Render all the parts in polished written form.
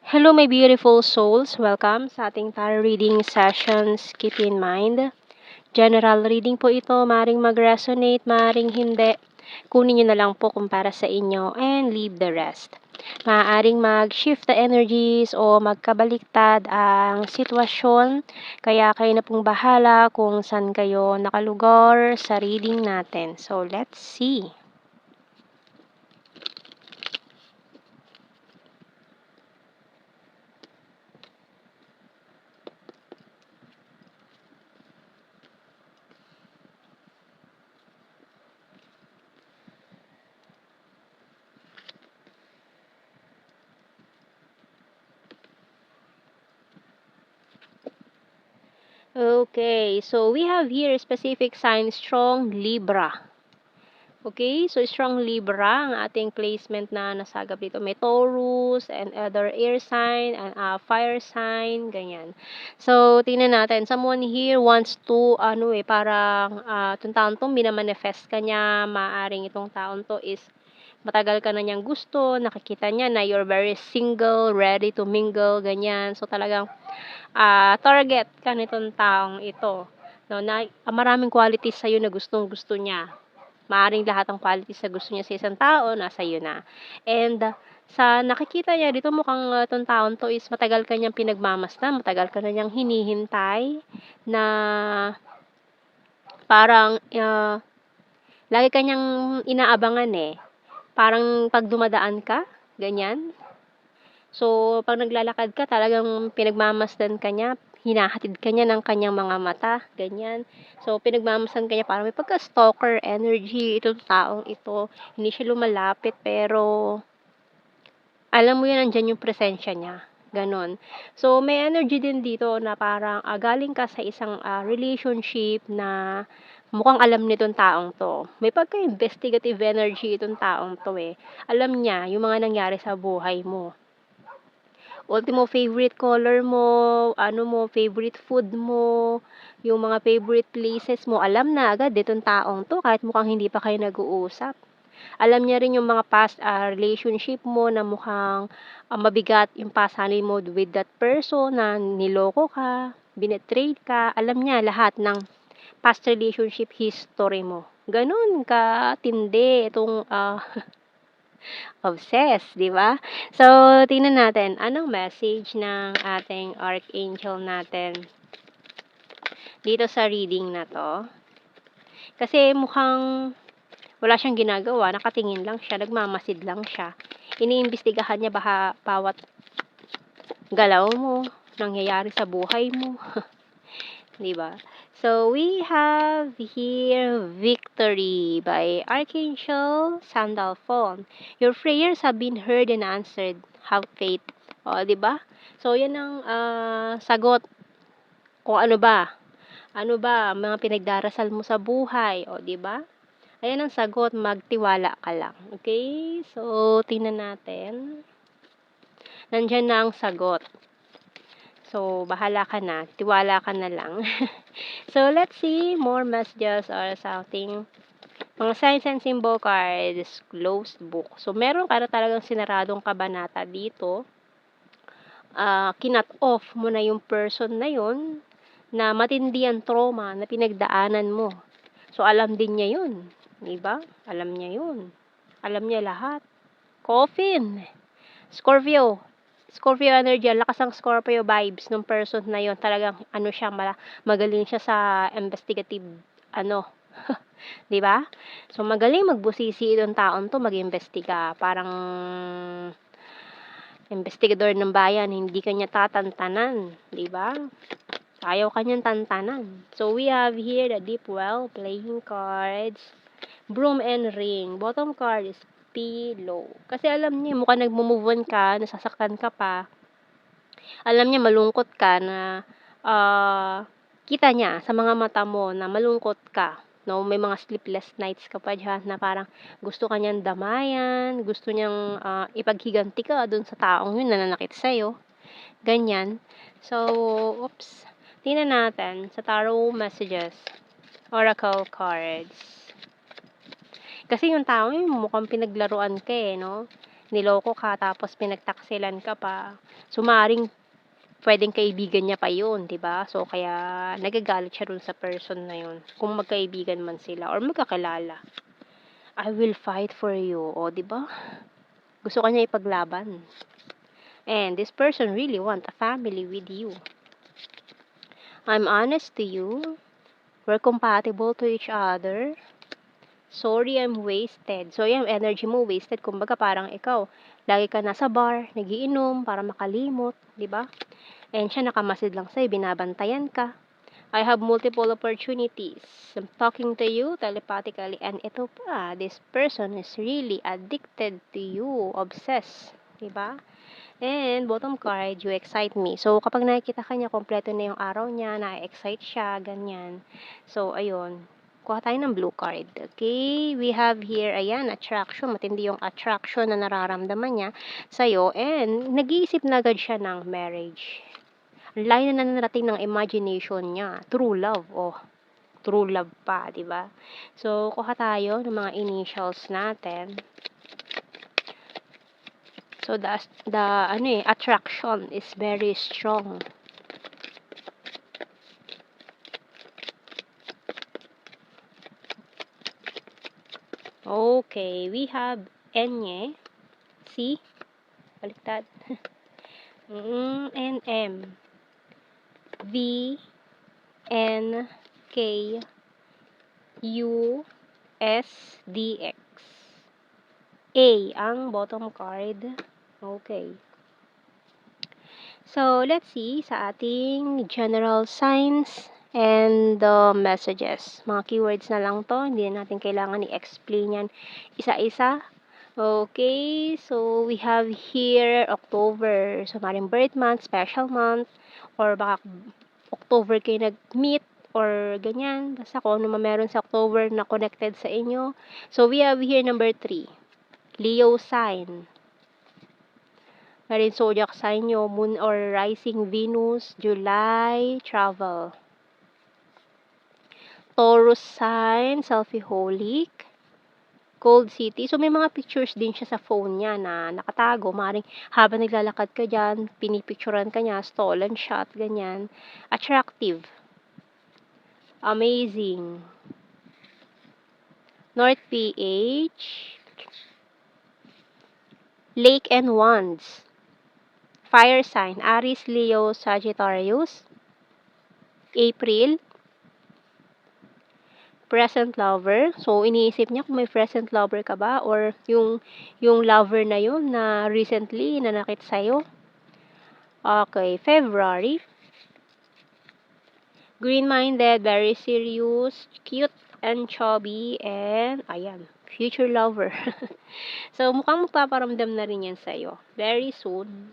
Hello, my beautiful souls. Welcome sa ating tarot reading sessions. Keep in mind, general reading po ito. Maring mag-resonate, maring hindi. Kunin nyo na lang po kung para sa inyo and leave the rest. Maaaring mag-shift the energies o magkabaliktad ang sitwasyon. Kaya kayo na pong bahala kung saan kayo nakalugar sa reading natin. So, let's see. Okay, so we have here specific sign, strong Libra. Okay, so strong Libra ang ating placement na nasagap dito. May Taurus and other air sign and fire sign, ganyan. So, tingnan natin. Someone here wants to, parang itong taon to, minamanifest ka niya. Maaring itong taon to is matagal ka na niyang gusto, nakikita niya na you're very single, ready to mingle, ganyan. So, talagang target ka nitong taong ito. No, na maraming qualities sa'yo na gustong-gusto niya. Maaring lahat ng qualities na gusto niya sa isang tao, nasa iyo na. And sa nakikita niya dito, mukhang itong taon to is matagal ka niyang pinagmamasdan, matagal ka na niyang hinihintay na parang lagi ka niyang inaabangan eh. Parang pag dumadaan ka, ganyan. So, pag naglalakad ka, talagang pinagmamasdan ka niya, hinahatid ka niya ng kanyang mga mata, ganyan. So, pinagmamasdan ka niya, parang may pagka-stalker energy itong taong ito. Hindi siya lumalapit, pero alam mo yun, nandyan yung presensya niya. Ganon. So, may energy din dito na parang galing ka sa isang relationship na mukhang alam nitong taong to. May pagka-investigative energy itong taong to eh. Alam niya yung mga nangyari sa buhay mo. Ultimo favorite color mo, favorite food mo, yung mga favorite places mo, alam na agad itong taong to kahit mukhang hindi pa kayo nag-uusap. Alam niya rin yung mga past relationship mo na mukhang mabigat yung past honey mo with that person na niloko ka, binetrayed ka. Alam niya lahat ng past relationship history mo. Ganun katindi itong obsessed, di ba? So, tingnan natin, anong message ng ating archangel natin dito sa reading na to? Kasi mukhang wala siyang ginagawa, nakatingin lang siya, nagmamasid lang siya. Iniimbestigahan niya bawat galaw mo, nangyayari sa buhay mo. Di ba? So, we have here Victory by Archangel Sandalphon. Your prayers have been heard and answered. Have faith. O, di ba? So, yan ang sagot. Kung ano ba? Ano ba mga pinagdarasal mo sa buhay? O, di ba? Ayan ang sagot. Magtiwala ka lang. Okay? So, tingnan natin. Nandyan na ang sagot. So, bahala ka na. Tiwala ka na lang. So, let's see more messages or something. Mga signs and symbol cards, closed book. So, meron ka na talagang sinaradong kabanata dito. Kinat off mo na yung person na yun na matindi ang trauma na pinagdaanan mo. So, alam din niya yun. Diba? Alam niya yun. Alam niya lahat. Coffin. Scorpio energy, lakas ng Scorpio vibes ng person na yon. Talagang siya, magaling siya sa investigative 'di ba? So magaling magbusisi itong taon to, mag-imbestiga. Parang investigador ng bayan, hindi kanya tatantanan, 'di ba? Ayaw kanyang tantanan. So we have here the deep well playing cards, broom and ring. Bottom card is pillow. Kasi alam niya, mukhang nagmo-move on ka, nasasaktan ka pa. Alam niya malungkot ka na kita niya sa mga mata mo na malungkot ka. No, may mga sleepless nights ka pa diyan na parang gusto ka niyang damayan, gusto niyang ipaghiganti ka doon sa taong yun na nanakit sa'yo. Ganyan. So, oops. Tingnan natin sa tarot messages, oracle cards. Kasi yung tao yun mukhang pinaglaruan ka no? niloko ka tapos pinagtaksilan ka pa, sumaring pwedeng kaibigan niya pa yun, 'di ba? So, kaya nagagalit siya dun sa person na yun, kung magkaibigan man sila or magkakilala. I will fight for you, o 'di ba? Gusto ka niya ipaglaban. And this person really want a family with you. I'm honest to you. We're compatible to each other. Sorry, I'm wasted. So, yung energy mo wasted. Kumbaga, parang ikaw, lagi ka nasa bar, nagiinom, para makalimot, di ba? And siya nakamasid lang sa'yo, binabantayan ka. I have multiple opportunities. I'm talking to you telepathically. And ito pa, this person is really addicted to you, obsessed. Di ba? And bottom card, you excite me. So, kapag nakikita ka niya, kompleto na yung araw niya, na-excite siya, ganyan. So, ayun. Kuha tayo ng blue card. Okay? We have here, ayan, attraction. Matindi yung attraction na nararamdaman niya sa'yo. And, nag-iisip na agad siya ng marriage. Layo na narating ng imagination niya. True love. Oh, true love pa, di ba? So, kuha tayo ng mga initials natin. So, the attraction is very strong. Okay, we have Enye. C. Baliktad. And M. V. N. K. U. S. D. X. A ang bottom card. Okay. So, let's see sa ating general signs and the messages. Mga keywords na lang to. Hindi na natin kailangan i-explain yan isa-isa. Okay, so we have here October. So, maring birth month, special month, or baka October kayo nag-meet, or ganyan. Basta kung ano meron sa October na connected sa inyo. So, we have here number 3. Leo sign. Marin zodiac sign nyo, moon or rising Venus, July, travel. Taurus sign, selfie-holic, cold city. So, may mga pictures din siya sa phone niya na nakatago. Maring habang naglalakad ka dyan, pinipicturan ka niya, stolen shot, ganyan. Attractive. Amazing. North PH. Lake and Wands. Fire sign, Aries, Leo, Sagittarius. April. Present lover. So, iniisip niya kung may present lover ka ba or yung lover na yun na recently nanakit sa'yo. Okay, February. Green-minded, very serious, cute and chubby, and ayan, future lover. So, mukhang magpaparamdam na rin yan sa'yo. Very soon.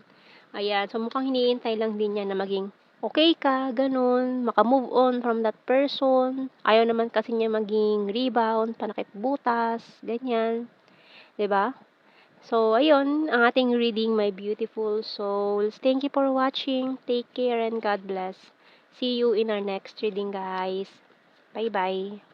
Ayan, so mukhang hinihintay lang din yan na maging okay ka, ganun, maka-move on from that person. Ayaw naman kasi niya maging rebound, panakip butas, ganyan. 'Di ba? So, ayun, ang ating reading, my beautiful souls. Thank you for watching. Take care and God bless. See you in our next reading, guys. Bye-bye.